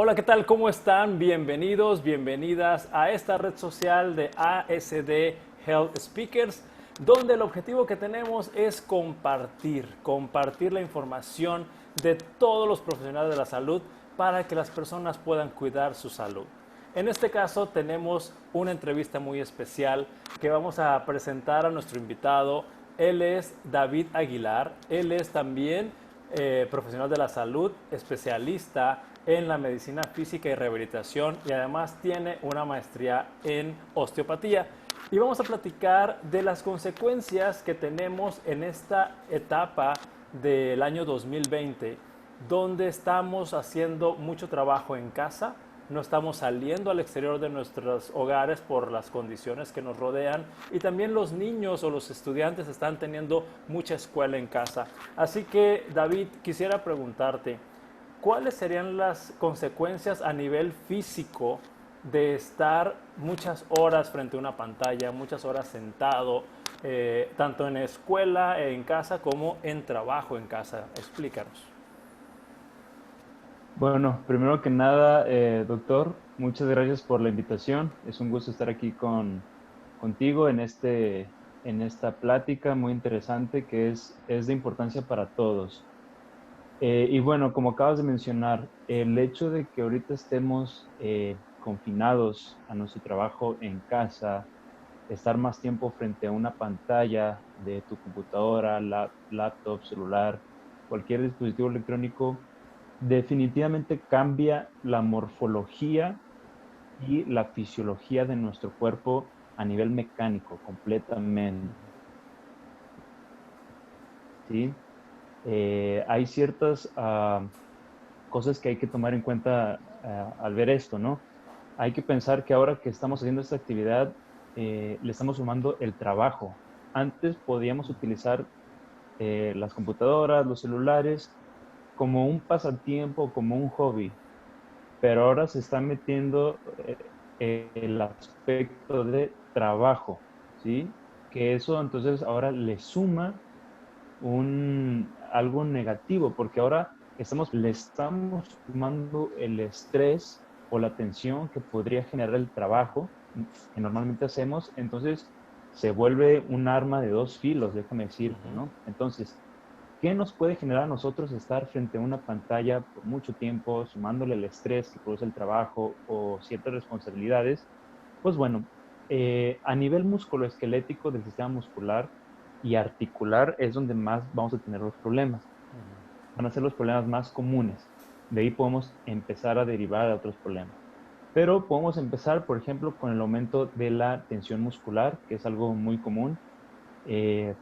Hola, ¿qué tal? ¿Cómo están? Bienvenidos, bienvenidas a esta red social de ASD Health Speakers, donde el objetivo que tenemos es compartir la información de todos los profesionales de la salud para que las personas puedan cuidar su salud. En este caso tenemos una entrevista muy especial que vamos a presentar a nuestro invitado. Él es David Aguilar, él es también profesional de la salud, especialista en la medicina física y rehabilitación y además tiene una maestría en osteopatía. Y vamos a platicar de las consecuencias que tenemos en esta etapa del año 2020, donde estamos haciendo mucho trabajo en casa, no estamos saliendo al exterior de nuestros hogares por las condiciones que nos rodean y también los niños o los estudiantes están teniendo mucha escuela en casa. Así que, David, quisiera preguntarte, ¿cuáles serían las consecuencias a nivel físico de estar muchas horas frente a una pantalla, muchas horas sentado, tanto en escuela, en casa, como en trabajo en casa? Explícanos. Bueno, primero que nada, doctor, muchas gracias por la invitación. Es un gusto estar aquí contigo en esta plática muy interesante que es de importancia para todos. Y bueno, como acabas de mencionar, el hecho de que ahorita estemos confinados a nuestro trabajo en casa, estar más tiempo frente a una pantalla de tu computadora, laptop, celular, cualquier dispositivo electrónico, definitivamente cambia la morfología y la fisiología de nuestro cuerpo a nivel mecánico completamente, ¿sí? Hay ciertas cosas que hay que tomar en cuenta al ver esto, ¿no? Hay que pensar que ahora que estamos haciendo esta actividad, le estamos sumando el trabajo. Antes podíamos utilizar las computadoras, los celulares, como un pasatiempo, como un hobby, pero ahora se está metiendo el aspecto de trabajo, ¿sí? Que eso entonces ahora le suma algo negativo, porque ahora le estamos sumando el estrés o la tensión que podría generar el trabajo que normalmente hacemos, entonces se vuelve un arma de dos filos, déjame decirte, ¿no? Entonces, ¿qué nos puede generar a nosotros estar frente a una pantalla por mucho tiempo, sumándole el estrés que produce el trabajo o ciertas responsabilidades? Pues bueno, a nivel musculoesquelético del sistema muscular y articular es donde más vamos a tener los problemas. Van a ser los problemas más comunes. De ahí podemos empezar a derivar a otros problemas. Pero podemos empezar, por ejemplo, con el aumento de la tensión muscular, que es algo muy común. Eh,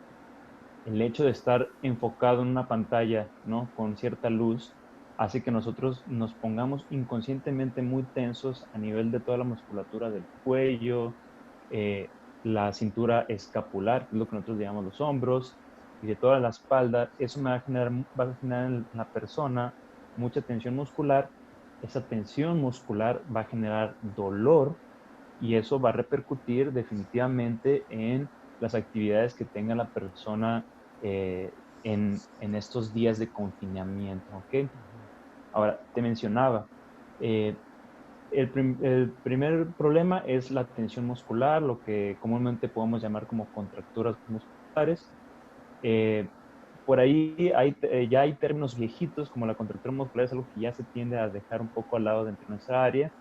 el hecho de estar enfocado en una pantalla, ¿no? Con cierta luz, hace que nosotros nos pongamos inconscientemente muy tensos a nivel de toda la musculatura del cuello, eh, la cintura escapular, que es lo que nosotros llamamos los hombros, y de toda la espalda. Eso va a generar en la persona mucha tensión muscular. Esa tensión muscular va a generar dolor y eso va a repercutir definitivamente en las actividades que tenga la persona en estos días de confinamiento, ¿ok? Ahora, te mencionaba, eh, el primer problema es la tensión muscular, lo que comúnmente podemos llamar como contracturas musculares. Eh, por ahí ya hay términos viejitos como la contractura muscular, es algo que ya se tiende a dejar un poco al lado dentro de nuestra área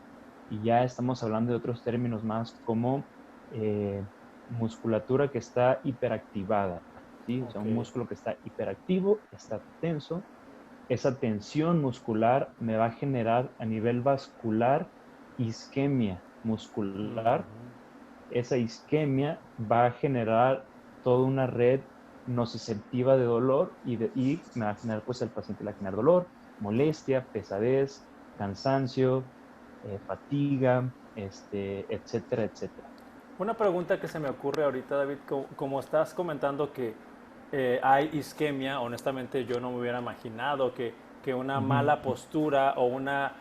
y ya estamos hablando de otros términos más como eh, musculatura que está hiperactivada, ¿sí? O sea, Ok. un músculo que está hiperactivo, está tenso. Esa tensión muscular me va a generar a nivel vascular isquemia muscular. Esa isquemia va a generar toda una red nociceptiva de dolor y me va a generar, pues el paciente le va a generar dolor, molestia, pesadez, cansancio, fatiga, etcétera, etcétera. Una pregunta que se me ocurre ahorita, David, como estás comentando que hay isquemia, honestamente yo no me hubiera imaginado que una Ujú. mala postura o una,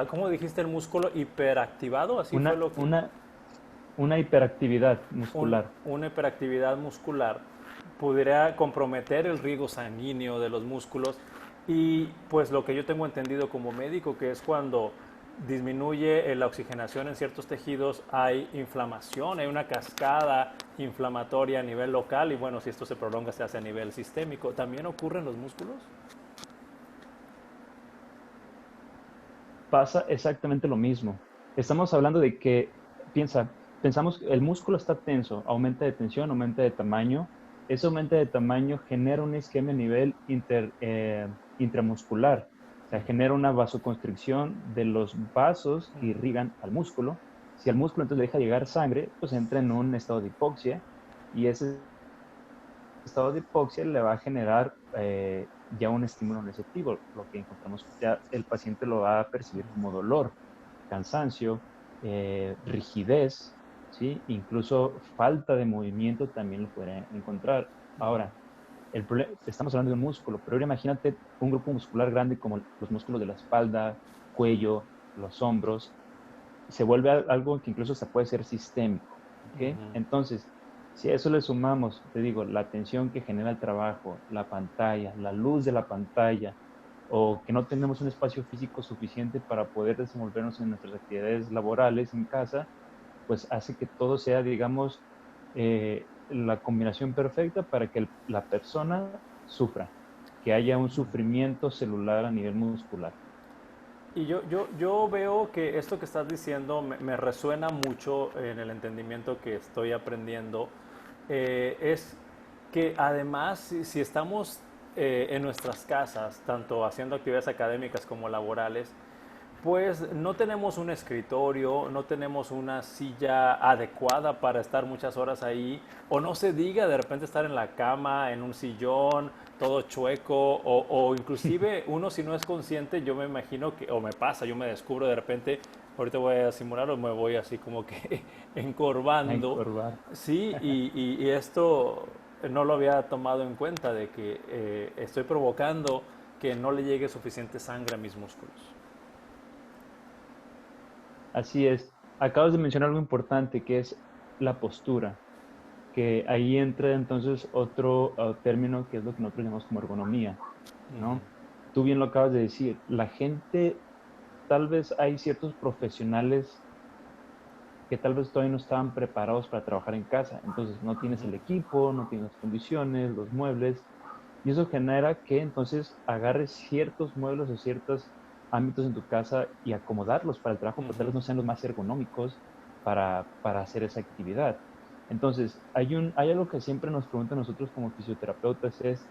¿cómo dijiste el músculo hiperactivado? Así fue Una, lo que, una, una hiperactividad muscular. una hiperactividad muscular pudiera comprometer el riego sanguíneo de los músculos y pues lo que yo tengo entendido como médico que es cuando disminuye la oxigenación en ciertos tejidos, hay inflamación, hay una cascada inflamatoria a nivel local y bueno, si esto se prolonga se hace a nivel sistémico. ¿También ocurre en los músculos? Pasa exactamente lo mismo. Estamos hablando de que, pensamos que el músculo está tenso, aumenta de tensión, aumenta de tamaño. Ese aumento de tamaño genera un isquemia a nivel intramuscular. O sea, genera una vasoconstricción de los vasos que irrigan al músculo. Si al músculo entonces le deja llegar sangre, pues entra en un estado de hipoxia y ese estado de hipoxia le va a generar ya un estímulo receptivo, lo que encontramos ya el paciente lo va a percibir como dolor, cansancio, rigidez, ¿sí? Incluso falta de movimiento también lo puede encontrar. Ahora, estamos hablando de un músculo, pero ahora imagínate un grupo muscular grande como los músculos de la espalda, cuello, los hombros, se vuelve algo que incluso se puede ser sistémico, ¿ok? Entonces, si a eso le sumamos, te digo, la tensión que genera el trabajo, la pantalla, la luz de la pantalla, o que no tenemos un espacio físico suficiente para poder desenvolvernos en nuestras actividades laborales en casa, pues hace que todo sea, digamos, la combinación perfecta para que la persona sufra, que haya un sufrimiento celular a nivel muscular. Y yo veo que esto que estás diciendo me resuena mucho en el entendimiento que estoy aprendiendo. Es que además, si estamos en nuestras casas, tanto haciendo actividades académicas como laborales, pues no tenemos un escritorio, no tenemos una silla adecuada para estar muchas horas ahí, o no se diga de repente estar en la cama, en un sillón, todo chueco, o inclusive uno si no es consciente, yo me imagino que, o me pasa, yo me descubro de repente, ahorita voy a simular o me voy así como que A encorvando, encorvar. sí, y esto no lo había tomado en cuenta de que estoy provocando que no le llegue suficiente sangre a mis músculos. Así es. Acabas de mencionar algo importante que es la postura, que ahí entra entonces otro término que es lo que nosotros llamamos como ergonomía, ¿no? Tú bien lo acabas de decir, la gente, tal vez hay ciertos profesionales que tal vez todavía no estaban preparados para trabajar en casa, entonces no tienes el equipo, no tienes las condiciones, los muebles, y eso genera que entonces agarres ciertos muebles o ciertos ámbitos en tu casa y acomodarlos para el trabajo, pero tal vez no sean los más ergonómicos para hacer esa actividad. Entonces, hay algo que siempre nos preguntan nosotros como fisioterapeutas es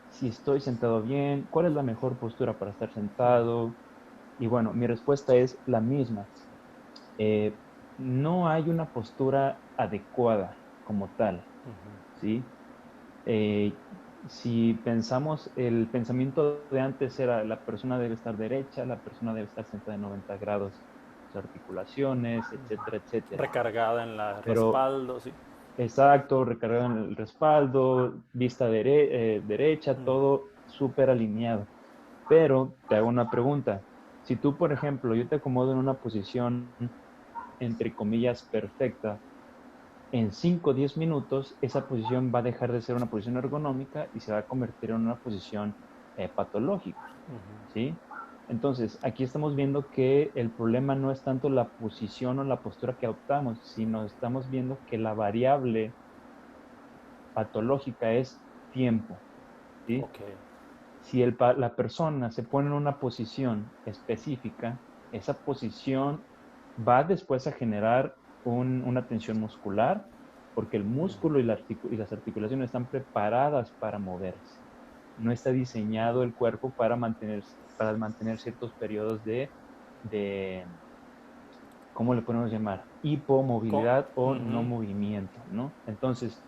si estoy sentado bien, cuál es la mejor postura para estar sentado. Y bueno, mi respuesta es la misma. Eh, no hay una postura adecuada como tal, ¿sí? Eh, si pensamos, el pensamiento de antes era la persona debe estar derecha, la persona debe estar sentada en 90 grados, sus articulaciones, etcétera, etcétera. Recargada en la Pero respaldo, sí. exacto, recargado en el respaldo, vista derecha, todo súper alineado. Pero te hago una pregunta. Si tú, por ejemplo, yo te acomodo en una posición, entre comillas, perfecta, en 5 o 10 minutos, esa posición va a dejar de ser una posición ergonómica y se va a convertir en una posición patológica, ¿sí? Entonces, aquí estamos viendo que el problema no es tanto la posición o la postura que adoptamos, sino estamos viendo que la variable patológica es tiempo, ¿sí? Ok. Si la persona se pone en una posición específica, esa posición va después a generar una tensión muscular, porque el músculo y las articulaciones están preparadas para moverse. No está diseñado el cuerpo para mantener ciertos periodos de, ¿cómo le podemos llamar? Co- Hipomovilidad o no Ujú. movimiento, ¿no? Entonces,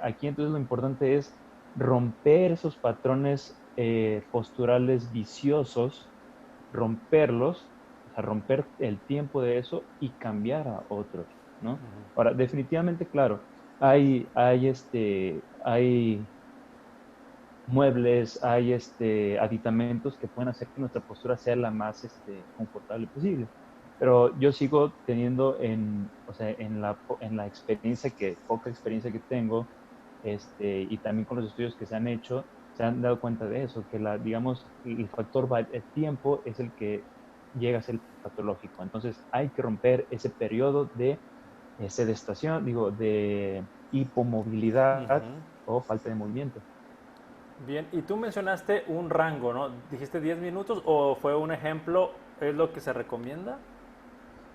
aquí entonces lo importante es romper esos patrones posturales viciosos, romperlos, o sea, romper el tiempo de eso y cambiar a otros, ¿no? Ahora, definitivamente, claro, hay muebles, hay aditamentos que pueden hacer que nuestra postura sea la más confortable posible. Pero yo sigo teniendo o sea, en la experiencia poca experiencia que tengo, y también con los estudios que se han hecho, se han dado cuenta de eso, que digamos, el factor el tiempo es el que llega a ser patológico. Entonces hay que romper ese periodo de sedestación, digo, de hipomovilidad Ujú. o falta de movimiento. Bien, y tú mencionaste un rango, ¿no? ¿Dijiste 10 minutos o fue un ejemplo? ¿Es lo que se recomienda?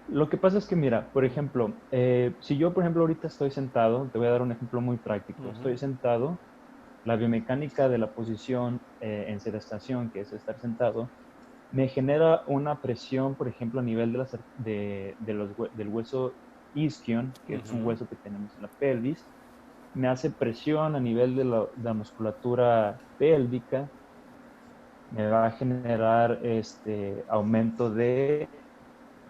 Lo que pasa es que, mira, por ejemplo, si yo, por ejemplo, ahorita estoy sentado, te voy a dar un ejemplo muy práctico. Ujú, Estoy sentado, la biomecánica de la posición en sedestación, que es estar sentado, me genera una presión, por ejemplo, a nivel de del hueso isquion, que es un ujú, hueso que tenemos en la pelvis. Me hace presión a nivel de la musculatura pélvica, me va a generar este aumento de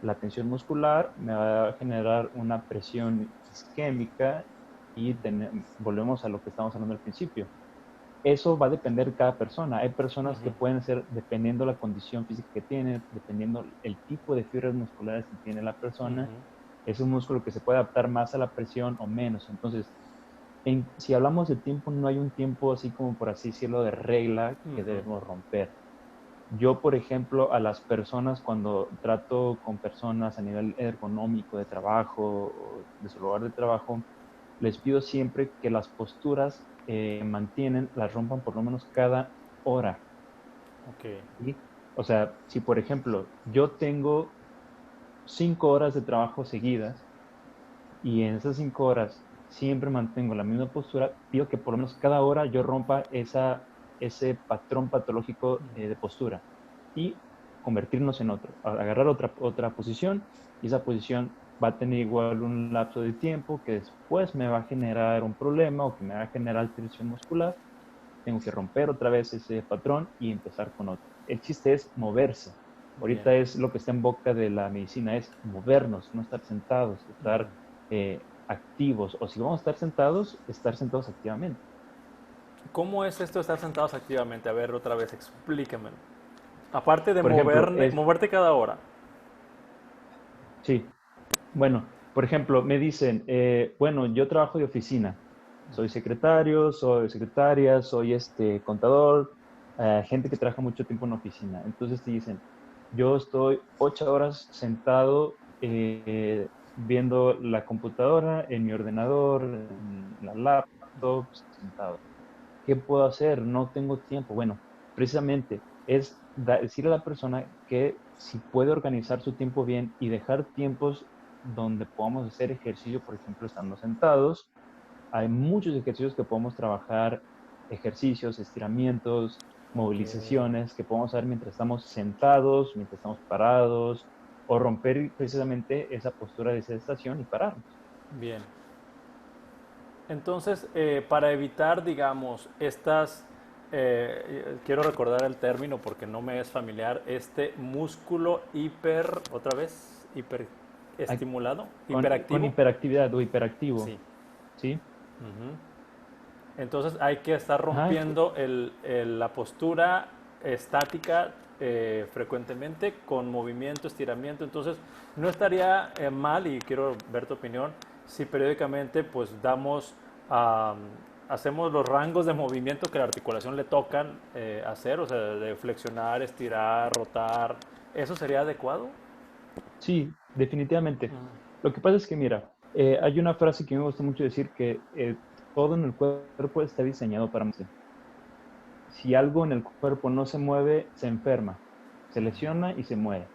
la tensión muscular, me va a generar una presión isquémica y volvemos a lo que estábamos hablando al principio. Eso va a depender de cada persona. Hay personas que ujú, pueden ser, dependiendo la condición física que tiene, dependiendo el tipo de fibras musculares que tiene la persona, ujú. es un músculo que se puede adaptar más a la presión o menos. Entonces, si hablamos de tiempo, no hay un tiempo así como por así decirlo de regla que Ujú. debemos romper. Yo, por ejemplo, a las personas cuando trato con personas a nivel ergonómico de trabajo o de su lugar de trabajo, les pido siempre que las posturas mantienen, las rompan por lo menos cada hora. Ok. ¿Sí? O sea, si por ejemplo yo tengo 5 horas de trabajo seguidas y en esas 5 horas siempre mantengo la misma postura, pido que por lo menos cada hora yo rompa ese patrón patológico de postura y convertirnos en otro, agarrar otra posición y esa posición va a tener igual un lapso de tiempo que después me va a generar un problema o que me va a generar tensión muscular. Tengo que romper otra vez ese patrón y empezar con otro. El chiste es moverse. Bien. Ahorita es lo que está en boca de la medicina, es movernos, no estar sentados, estar Ujú. activos. O si vamos a estar sentados activamente. ¿Cómo es esto de estar sentados activamente? A ver, otra vez, explícamelo. Aparte de Por ejemplo, moverte cada hora. sí, bueno, por ejemplo, me dicen, bueno, yo trabajo de oficina, soy secretario, soy secretaria, soy contador, gente que trabaja mucho tiempo en oficina. Entonces te dicen, yo estoy 8 horas sentado viendo la computadora, en mi ordenador, en la laptop, sentado. ¿Qué puedo hacer? No tengo tiempo. Bueno, precisamente es decirle a la persona que si puede organizar su tiempo bien y dejar tiempos donde podamos hacer ejercicio, por ejemplo, estando sentados. Hay muchos ejercicios que podemos trabajar, ejercicios, estiramientos, Ok. movilizaciones que podemos hacer mientras estamos sentados, mientras estamos parados, o romper precisamente esa postura de sedestación y pararnos. Bien. Entonces, para evitar, digamos, quiero recordar el término porque no me es familiar, este músculo otra vez, hiperestimulado, Con hiperactivo. hiperactividad o hiperactivo, Sí. ¿sí? Ujú. Entonces hay que estar Ajá, rompiendo la postura estática frecuentemente con movimiento, estiramiento. Entonces no estaría mal, y quiero ver tu opinión, si periódicamente pues hacemos los rangos de movimiento que la articulación le tocan hacer, o sea, de flexionar, estirar, rotar. ¿Eso sería adecuado? sí, definitivamente. Mm. Lo que pasa es que, mira, hay una frase que me gusta mucho decir que todo en el cuerpo está diseñado para moverse. Si algo en el cuerpo no se mueve, se enferma, se lesiona y se muere.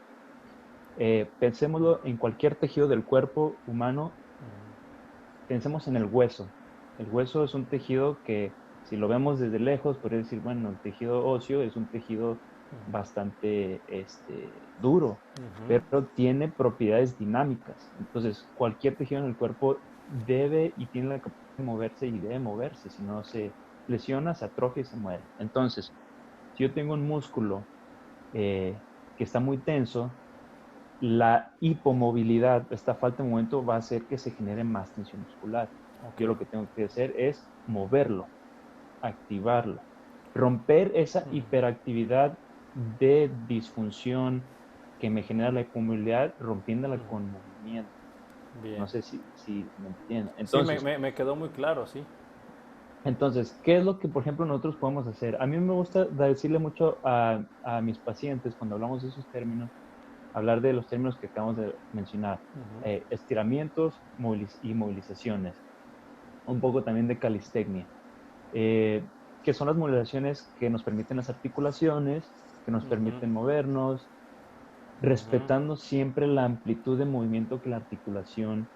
Pensémoslo en cualquier tejido del cuerpo humano, pensemos en el hueso. El hueso es un tejido que, si lo vemos desde lejos, podría decir, bueno, el tejido óseo es un tejido bastante duro, Ujú. pero tiene propiedades dinámicas. Entonces, cualquier tejido en el cuerpo debe y tiene la capacidad de moverse y debe moverse, si no se lesiona, se atrofia y se muere. Entonces, si yo tengo un músculo que está muy tenso, la hipomovilidad, esta falta de movimiento va a hacer que se genere más tensión muscular. Ok. Yo lo que tengo que hacer es moverlo, activarlo, romper esa Ujú. hiperactividad de disfunción que me genera la hipomovilidad, rompiéndola Ujú. con movimiento. Bien. No sé si me entienden. Sí, me quedó muy claro, sí. Entonces, ¿qué es lo que, por ejemplo, nosotros podemos hacer? A mí me gusta decirle mucho a mis pacientes cuando hablamos de esos términos, hablar de los términos que acabamos de mencionar, Ujú. estiramientos y movilizaciones, un poco también de calistecnia, eh, que son las movilizaciones que nos permiten las articulaciones, que nos Ujú. permiten movernos, Ujú. respetando siempre la amplitud de movimiento que la articulación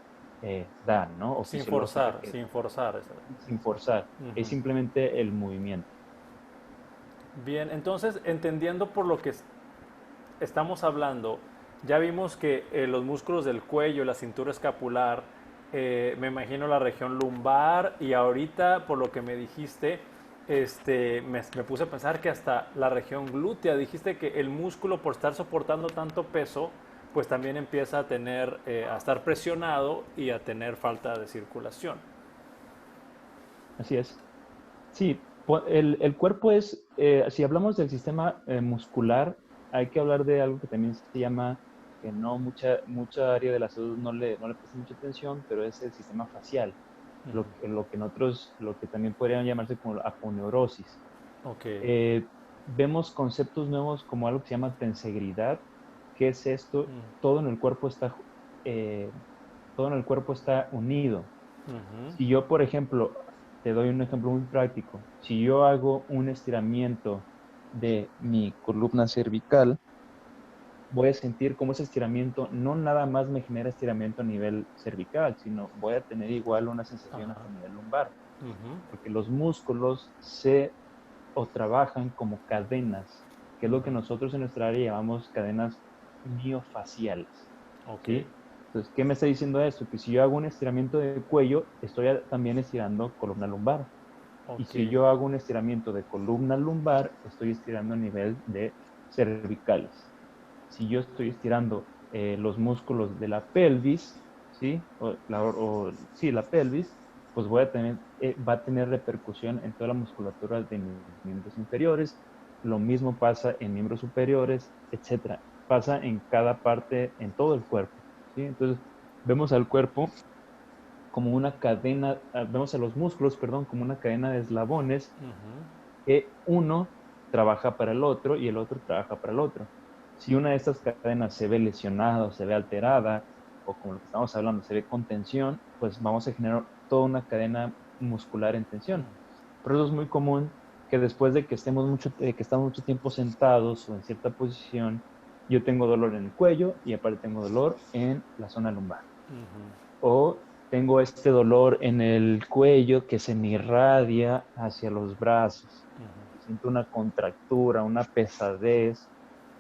da, ¿no? O Sin fisiológica, forzar, que sin forzar. sin forzar, es Ujú. simplemente el movimiento. Bien, entonces, entendiendo por lo que estamos hablando, ya vimos que los músculos del cuello, la cintura escapular, me imagino la región lumbar y ahorita, por lo que me dijiste, me puse a pensar que hasta la región glútea, dijiste que el músculo por estar soportando tanto peso, pues también empieza a tener, a estar presionado y a tener falta de circulación. Así es. Sí, el cuerpo es, si hablamos del sistema muscular, hay que hablar de algo que también se llama, que no mucha área de la salud no le presta mucha atención, pero es el sistema facial, lo que también podrían llamarse como la aponeurosis. Ok. Eh, Vemos conceptos nuevos como algo que se llama tensegridad. ¿Qué es esto? Mm. Todo en el cuerpo está, eh, todo en el cuerpo está unido. Ujú. Si yo, por ejemplo, te doy un ejemplo muy práctico, si yo hago un estiramiento de mi columna cervical, voy a sentir cómo ese estiramiento no nada más me genera estiramiento a nivel cervical, sino voy a tener igual una sensación Ajá. hasta nivel lumbar, Ujú. porque los músculos se o trabajan como cadenas, que es lo que Ujú. nosotros en nuestra área llamamos cadenas miofaciales, Ok. ¿sí? Entonces, ¿qué me está diciendo esto? Que si yo hago un estiramiento de cuello, estoy también estirando columna lumbar. Y Ok. si yo hago un estiramiento de columna lumbar, estoy estirando a nivel de cervicales. Si yo estoy estirando los músculos de la pelvis, ¿sí? Sí, la pelvis, pues va a tener repercusión en toda la musculatura de mis miembros inferiores. Lo mismo pasa en miembros superiores, etcétera. Pasa en cada parte, en todo el cuerpo, ¿sí? Entonces, vemos al cuerpo como una cadena, vemos a los músculos, perdón, como una cadena de eslabones Ujú. que uno trabaja para el otro y el otro trabaja para el otro. Si una de estas cadenas se ve lesionada o se ve alterada, o como lo que estamos hablando, se ve con tensión, pues vamos a generar toda una cadena muscular en tensión. Por eso es muy común que después de que estamos mucho tiempo sentados o en cierta posición, yo tengo dolor en el cuello y aparte tengo dolor en la zona lumbar. Ujú. O tengo este dolor en el cuello que se me irradia hacia los brazos. Siento una contractura, una pesadez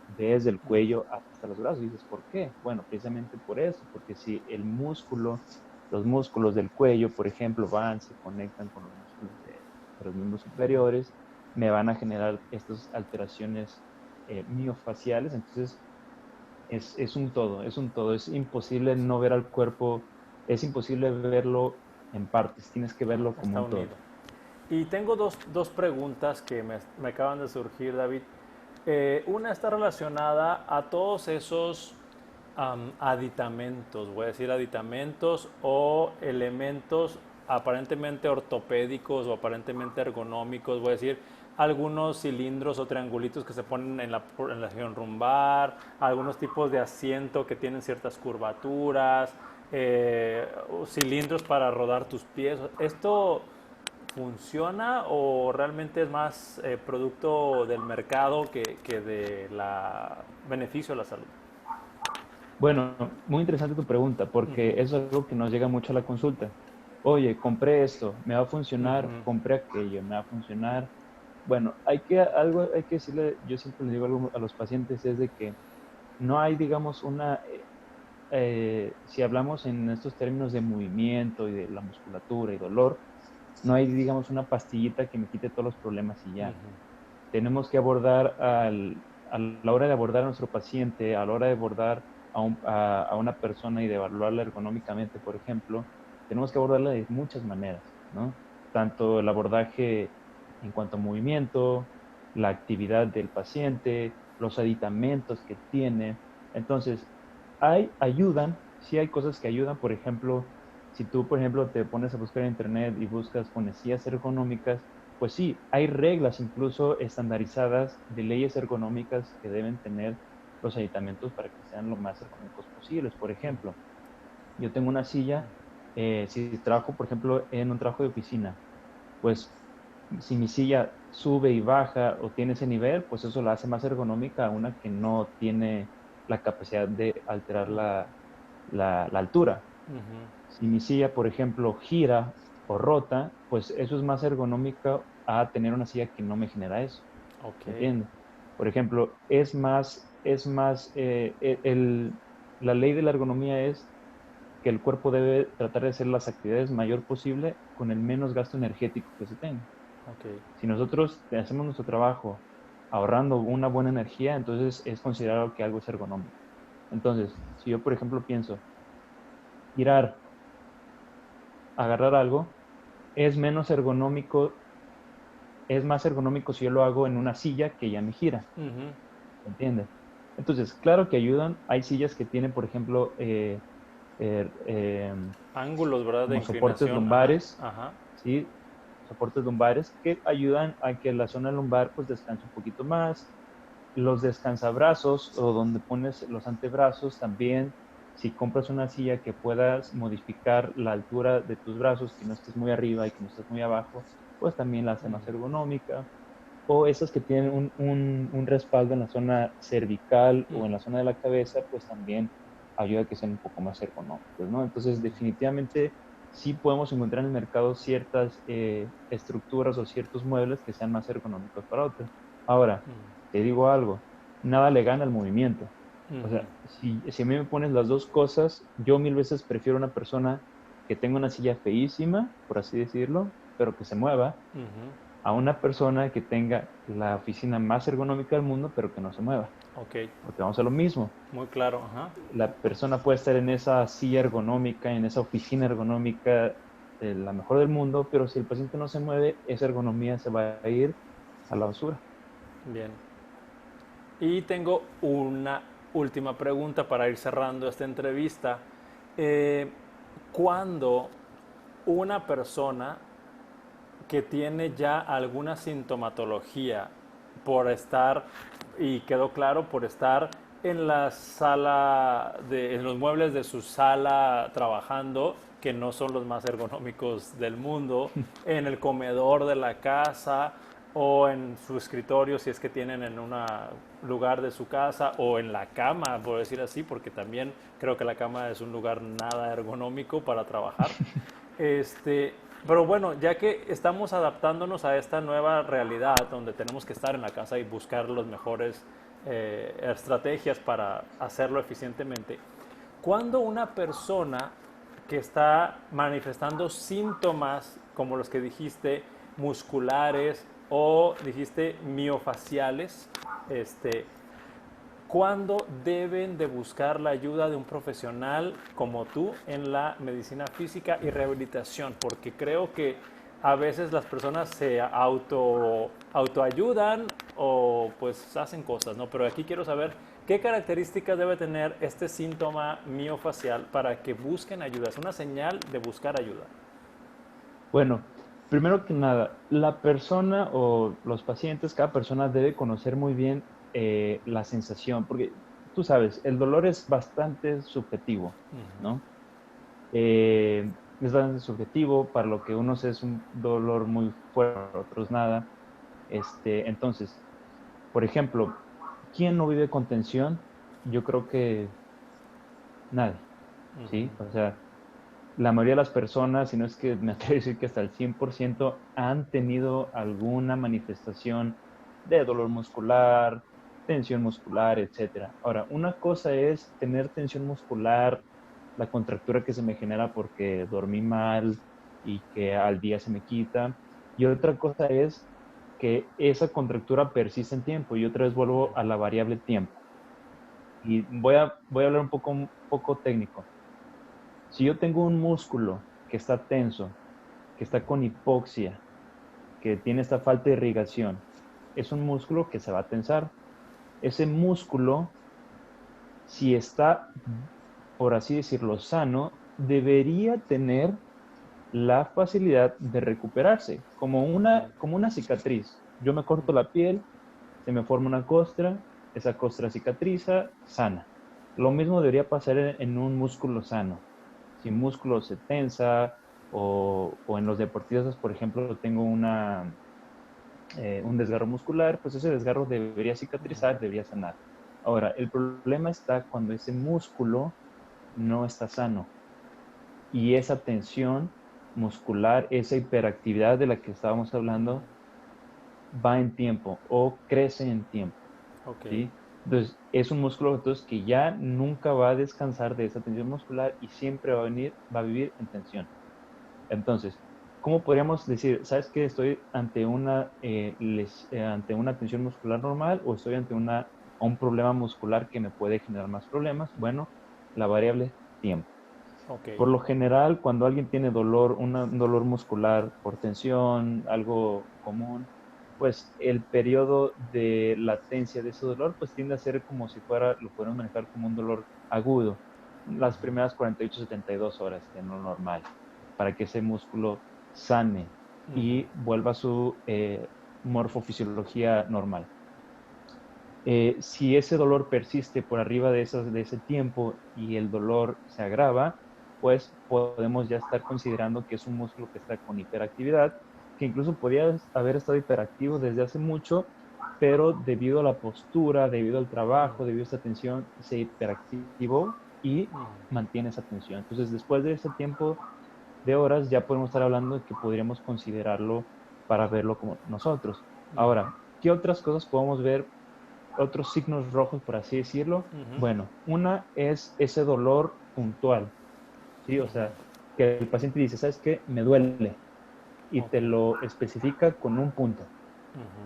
desde el cuello hasta los brazos. Y dices, ¿por qué? Bueno, precisamente por eso, porque si los músculos del cuello, por ejemplo, se conectan con los músculos de los miembros superiores, me van a generar estas alteraciones miofaciales. Entonces, es un todo. Es imposible no ver al cuerpo, es imposible verlo en partes, tienes que verlo como Está un todo. unido. Y tengo dos preguntas que me acaban de surgir, David. Una está relacionada a todos esos aditamentos, voy a decir aditamentos o elementos aparentemente ortopédicos o aparentemente ergonómicos, voy a decir algunos cilindros o triangulitos que se ponen en la región lumbar, algunos tipos de asiento que tienen ciertas curvaturas, cilindros para rodar tus pies. ¿Esto funciona o realmente es más producto del mercado que de la beneficio a la salud? Bueno, muy interesante tu pregunta, porque Ujú. eso es algo que nos llega mucho a la consulta. Oye, compré esto, ¿me va a funcionar? Ujú. Compré aquello, ¿me va a funcionar? Bueno, algo hay que decirle, yo siempre le digo algo a los pacientes, es de que no hay, digamos, si hablamos en estos términos de movimiento y de la musculatura y dolor, no hay, digamos, una pastillita que me quite todos los problemas y ya. Ujú. Tenemos que abordar a la hora de abordar a nuestro paciente, a la hora de abordar a una persona y de evaluarla ergonómicamente, por ejemplo, tenemos que abordarla de muchas maneras, ¿no? Tanto el abordaje en cuanto a movimiento, la actividad del paciente, los aditamentos que tiene. Entonces, sí hay cosas que ayudan, por ejemplo, si tú, por ejemplo, te pones a buscar en internet y buscas pones sillas ergonómicas, pues sí, hay reglas incluso estandarizadas de leyes ergonómicas que deben tener los aditamentos para que sean lo más económicos posibles. Por ejemplo, yo tengo una silla, si trabajo, por ejemplo, en un trabajo de oficina, pues si mi silla sube y baja o tiene ese nivel, pues eso la hace más ergonómica a una que no tiene la capacidad de alterar la altura. Ujú. Si mi silla, por ejemplo, gira o rota, pues eso es más ergonómico a tener una silla que no me genera eso. Ok. ¿Me entiendes? Por ejemplo, la ley de la ergonomía es que el cuerpo debe tratar de hacer las actividades mayor posible con el menos gasto energético que se tenga. Ok. Si nosotros hacemos nuestro trabajo ahorrando una buena energía, entonces es considerado que algo es ergonómico. Entonces, si yo, por ejemplo, pienso girar, agarrar algo, es menos ergonómico, es más ergonómico si yo lo hago en una silla que ya me gira. Ujú. ¿Me entiendes? Entonces, claro que ayudan. Hay sillas que tienen, por ejemplo, eh, eh, Ángulos, ¿verdad? De como soportes inclinación. Ajá. lumbares, Ajá. ¿sí? Soportes lumbares que ayudan a que la zona lumbar pues descanse un poquito más. Los descansabrazos o donde pones los antebrazos también, si compras una silla que puedas modificar la altura de tus brazos, que no estés muy arriba y que no estés muy abajo, pues también la hace más ergonómica. O esas que tienen un respaldo en la zona cervical o en la zona de la cabeza, pues también ayuda a que sean un poco más ergonómicos, ¿no? Entonces, definitivamente sí podemos encontrar en el mercado ciertas estructuras o ciertos muebles que sean más ergonómicos para otros. Ahora, te digo algo, nada le gana al movimiento. O Ujú. sea, si a mí me pones las dos cosas, yo mil veces prefiero una persona que tenga una silla feísima, por así decirlo, pero que se mueva, Ujú. a una persona que tenga la oficina más ergonómica del mundo, pero que no se mueva. Ok. Porque vamos a lo mismo. Muy claro. Ajá. La persona puede estar en esa silla ergonómica, en esa oficina ergonómica, la mejor del mundo, pero si el paciente no se mueve, esa ergonomía se va a ir a la basura. Bien. Y tengo una última pregunta para ir cerrando esta entrevista. Eh, ¿Cuándo una persona que tiene ya alguna sintomatología por estar, y quedó claro, por estar en la sala, en los muebles de su sala trabajando, que no son los más ergonómicos del mundo, en el comedor de la casa o en su escritorio si es que tienen en un lugar de su casa o en la cama, por decir así, porque también creo que la cama es un lugar nada ergonómico para trabajar. Este, pero bueno, ya que estamos adaptándonos a esta nueva realidad donde tenemos que estar en la casa y buscar las mejores estrategias para hacerlo eficientemente, cuando una persona que está manifestando síntomas como los que dijiste, musculares o dijiste miofaciales, este, ¿cuándo deben de buscar la ayuda de un profesional como tú en la medicina física y rehabilitación? Porque creo que a veces las personas se autoayudan o pues hacen cosas, ¿no? Pero aquí quiero saber qué características debe tener este síntoma miofacial para que busquen ayuda. Es una señal de buscar ayuda. Bueno, primero que nada, la persona o los pacientes, cada persona debe conocer muy bien la sensación, porque tú sabes, el dolor es bastante subjetivo, ¿no? Es bastante subjetivo, para lo que unos es un dolor muy fuerte, para otros nada. Entonces, por ejemplo, ¿quién no vive con tensión? Yo creo que nadie, ¿sí? O sea, la mayoría de las personas, si no es que me atrevo a decir que hasta el 100% han tenido alguna manifestación de dolor muscular, tensión muscular, etcétera. Ahora, una cosa es tener tensión muscular, la contractura que se me genera porque dormí mal y que al día se me quita, y otra cosa es que esa contractura persiste en tiempo, y otra vez vuelvo a la variable tiempo. Y voy a hablar un poco técnico. Si yo tengo un músculo que está tenso, que está con hipoxia, que tiene esta falta de irrigación, es un músculo que se va a tensar. Ese músculo, si está, por así decirlo, sano, debería tener la facilidad de recuperarse, como una cicatriz. Yo me corto la piel, se me forma una costra, esa costra cicatriza, sana. Lo mismo debería pasar en un músculo sano. Si un músculo se tensa o en los deportistas, por ejemplo, tengo un desgarro muscular, pues ese desgarro debería cicatrizar, debería sanar. Ahora, el problema está cuando ese músculo no está sano y esa tensión muscular, esa hiperactividad de la que estábamos hablando, va en tiempo o crece en tiempo, Ok. ¿sí? Entonces, es un músculo entonces, que ya nunca va a descansar de esa tensión muscular y siempre va a vivir en tensión. Entonces, ¿cómo podríamos decir, sabes que estoy ante una tensión muscular normal o estoy ante un problema muscular que me puede generar más problemas? Bueno, la variable tiempo. Ok. Por lo general, cuando alguien tiene dolor, un dolor muscular por tensión, algo común, pues el periodo de latencia de ese dolor, pues tiende a ser como si fuera, lo podemos manejar como un dolor agudo, las primeras 48, 72 horas de lo normal, para que ese músculo sane y vuelva a su morfofisiología normal. Si ese dolor persiste por arriba de ese tiempo y el dolor se agrava, pues podemos ya estar considerando que es un músculo que está con hiperactividad, que incluso podría haber estado hiperactivo desde hace mucho, pero debido a la postura, debido al trabajo, debido a esa tensión, se hiperactivó y mantiene esa tensión. Entonces, después de ese tiempo de horas, ya podemos estar hablando de que podríamos considerarlo para verlo como nosotros. Ahora, ¿qué otras cosas podemos ver, otros signos rojos, por así decirlo? Bueno, una es ese dolor puntual, ¿sí? O sea, que el paciente dice, ¿sabes qué? Me duele. Y Ok. te lo especifica con un punto,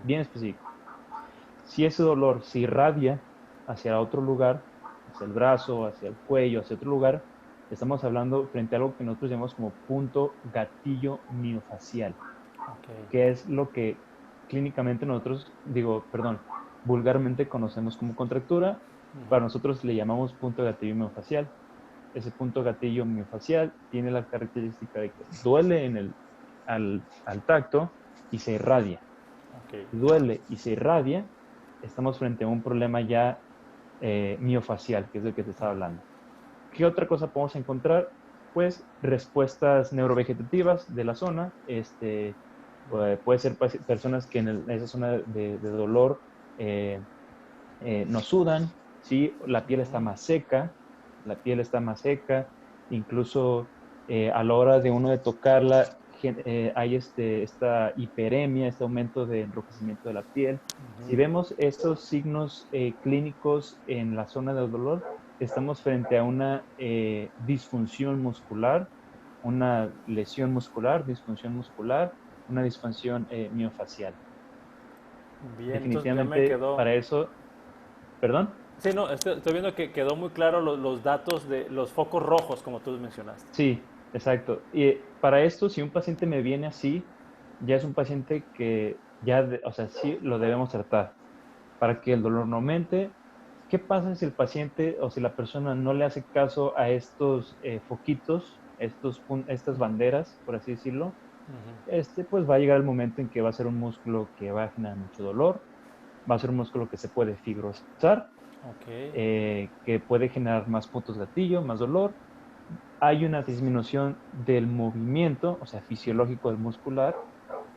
bien específico. Si ese dolor se irradia hacia otro lugar, hacia el brazo, hacia el cuello, hacia otro lugar, estamos hablando frente a algo que nosotros llamamos como punto gatillo miofacial, Ok. que es lo que clínicamente nosotros, vulgarmente conocemos como contractura. Para nosotros le llamamos punto gatillo miofacial. Ese punto gatillo miofacial tiene la característica de que duele al tacto y se irradia. Ok. Duele y se irradia, estamos frente a un problema ya miofacial, que es del que te estaba hablando. ¿Qué otra cosa podemos encontrar? Pues respuestas neurovegetativas de la zona. Puede ser personas que en esa zona de dolor eh, no sudan, ¿sí? La piel está más seca, la piel está más seca, incluso a la hora de uno de tocarla hay esta hiperemia, este aumento de enrojecimiento de la piel. Si vemos estos signos clínicos en la zona del dolor, estamos frente a una disfunción muscular, una lesión muscular, disfunción muscular, una disfunción miofacial. Bien, entonces ya me Definitivamente quedó. para eso, perdón. Sí, no, estoy viendo que quedó muy claro los datos de los focos rojos, como tú mencionaste. Sí, exacto. Y para esto, si un paciente me viene así, ya es un paciente que ya, o sea, sí lo debemos tratar para que el dolor no aumente. ¿Qué pasa si el paciente o si la persona no le hace caso a estos foquitos, estas banderas, por así decirlo? Pues va a llegar el momento en que va a ser un músculo que va a generar mucho dolor, va a ser un músculo que se puede fibrosar, Ok. que puede generar más puntos gatillo, más dolor. Hay una disminución del movimiento, o sea, fisiológico del muscular,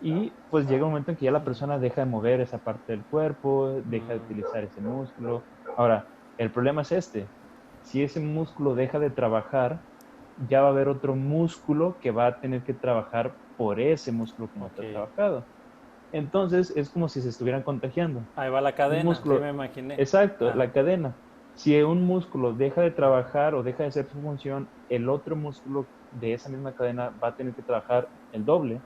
y pues llega un momento en que ya la persona deja de mover esa parte del cuerpo, deja de utilizar ese músculo. Ahora, el problema es si ese músculo deja de trabajar, ya va a haber otro músculo que va a tener que trabajar por ese músculo que no Ok. está trabajado. Entonces es como si se estuvieran contagiando. Ahí va la Un cadena, sí músculo, me imaginé. exacto, Ajá. la cadena. Si un músculo deja de trabajar o deja de hacer su función, el otro músculo de esa misma cadena va a tener que trabajar el doble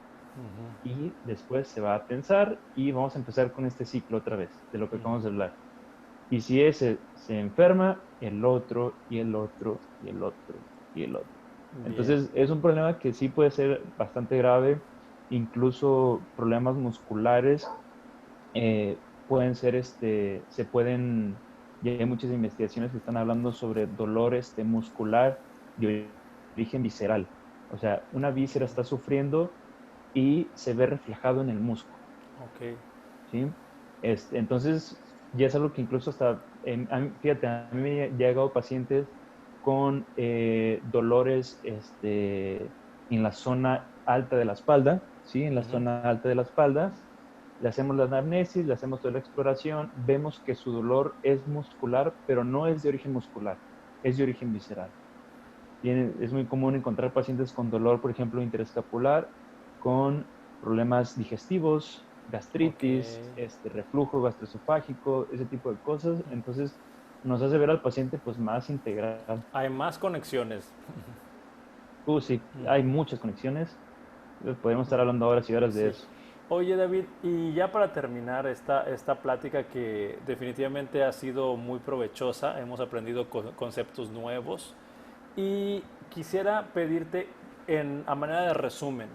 y después se va a tensar y vamos a empezar con este ciclo otra vez, de lo que acabamos de hablar. Y si ese se enferma, el otro y el otro y el otro y el otro. Bien. Entonces es un problema que sí puede ser bastante grave, incluso problemas musculares pueden ser, ya hay muchas investigaciones que están hablando sobre dolor muscular de origen visceral. O sea, una víscera está sufriendo y se ve reflejado en el músculo, Ok. ¿sí? Entonces, ya es algo que incluso hasta, fíjate, a mí me han llegado pacientes con dolores en la zona alta de la espalda, ¿sí? En la zona alta de la espalda. Le hacemos la anamnesis, le hacemos toda la exploración, vemos que su dolor es muscular, pero no es de origen muscular, es de origen visceral. Es muy común encontrar pacientes con dolor, por ejemplo, interescapular, con problemas digestivos, Ok. gastritis, reflujo gastroesofágico, ese tipo de cosas. Entonces, nos hace ver al paciente pues más integral. Hay más conexiones. Sí, hay muchas conexiones. Podemos estar hablando horas y horas de Sí. eso. Oye, David, y ya para terminar esta plática que definitivamente ha sido muy provechosa, hemos aprendido conceptos nuevos y quisiera pedirte a manera de resumen,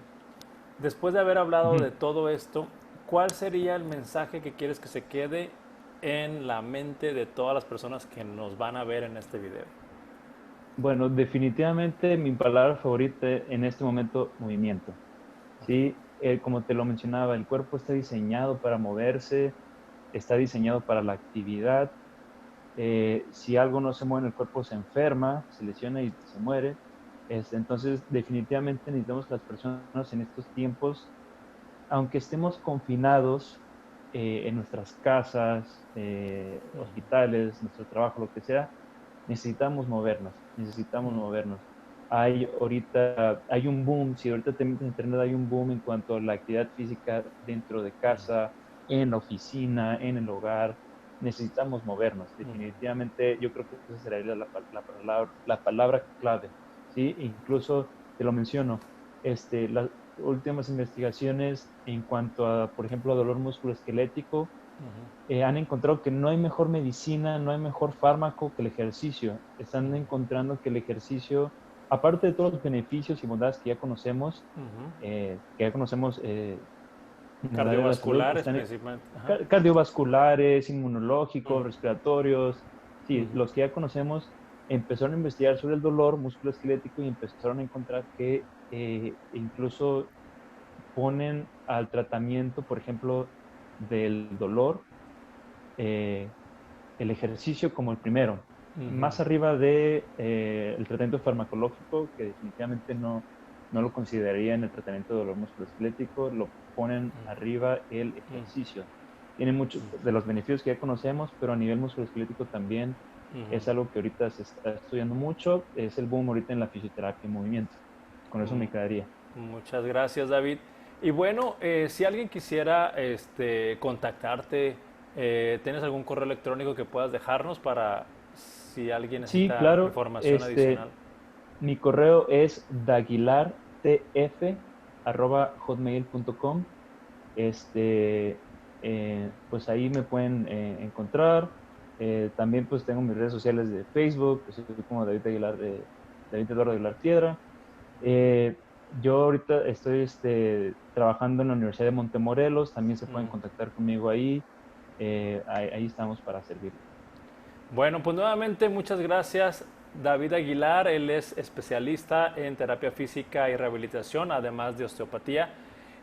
después de haber hablado Ujú. de todo esto, ¿cuál sería el mensaje que quieres que se quede en la mente de todas las personas que nos van a ver en este video? Bueno, definitivamente mi palabra favorita en este momento, movimiento. Sí, como te lo mencionaba, el cuerpo está diseñado para moverse, está diseñado para la actividad. Si algo no se mueve en el cuerpo, se enferma, se lesiona y se muere. Entonces, definitivamente necesitamos que las personas en estos tiempos, aunque estemos confinados en nuestras casas, hospitales, nuestro trabajo, lo que sea, necesitamos movernos, necesitamos movernos. Hay un boom, si ahorita te metes en internet, hay un boom en cuanto a la actividad física dentro de casa, en la oficina, en el hogar. Necesitamos movernos. Definitivamente, yo creo que esa sería la palabra clave. ¿Sí? Incluso te lo menciono, las últimas investigaciones en cuanto a, por ejemplo, a dolor musculoesquelético, han encontrado que no hay mejor medicina, no hay mejor fármaco que el ejercicio. Están encontrando que el ejercicio, aparte de todos los beneficios y bondades que ya conocemos en el área de la salud, Cardiovasculares están principalmente. Ajá. cardiovasculares, inmunológicos, Ujú, respiratorios, sí, ujú, los que ya conocemos, empezaron a investigar sobre el dolor musculoesquelético y empezaron a encontrar que incluso ponen al tratamiento, por ejemplo, del dolor, eh, el ejercicio como el primero, ujú, más arriba de el tratamiento farmacológico, que definitivamente no lo consideraría en el tratamiento de dolor musculoesquelético, lo ponen arriba el ejercicio. Tiene muchos de los beneficios que ya conocemos, pero a nivel musculoesquelético también ujú. es algo que ahorita se está estudiando mucho, es el boom ahorita en la fisioterapia y movimiento. Con eso me quedaría. Muchas gracias, David. Y bueno, si alguien quisiera contactarte, ¿tienes algún correo electrónico que puedas dejarnos para si alguien Sí, necesita claro, información adicional? mi correo es daguilartf@hotmail.com. Pues ahí me pueden encontrar. También pues tengo mis redes sociales de Facebook, que soy como David Aguilar, David Eduardo Aguilar Piedra. Yo ahorita estoy trabajando en la Universidad de Montemorelos, también se pueden contactar conmigo ahí. Ahí estamos para servirles. Bueno, pues nuevamente muchas gracias, David Aguilar. Él es especialista en terapia física y rehabilitación, además de osteopatía.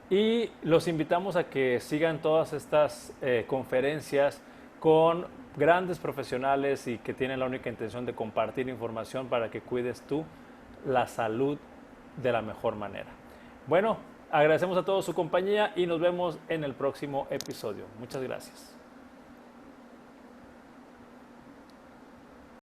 Y los invitamos a que sigan todas estas conferencias con grandes profesionales y que tienen la única intención de compartir información para que cuides tú la salud de la mejor manera. Bueno, agradecemos a todos su compañía y nos vemos en el próximo episodio. Muchas gracias.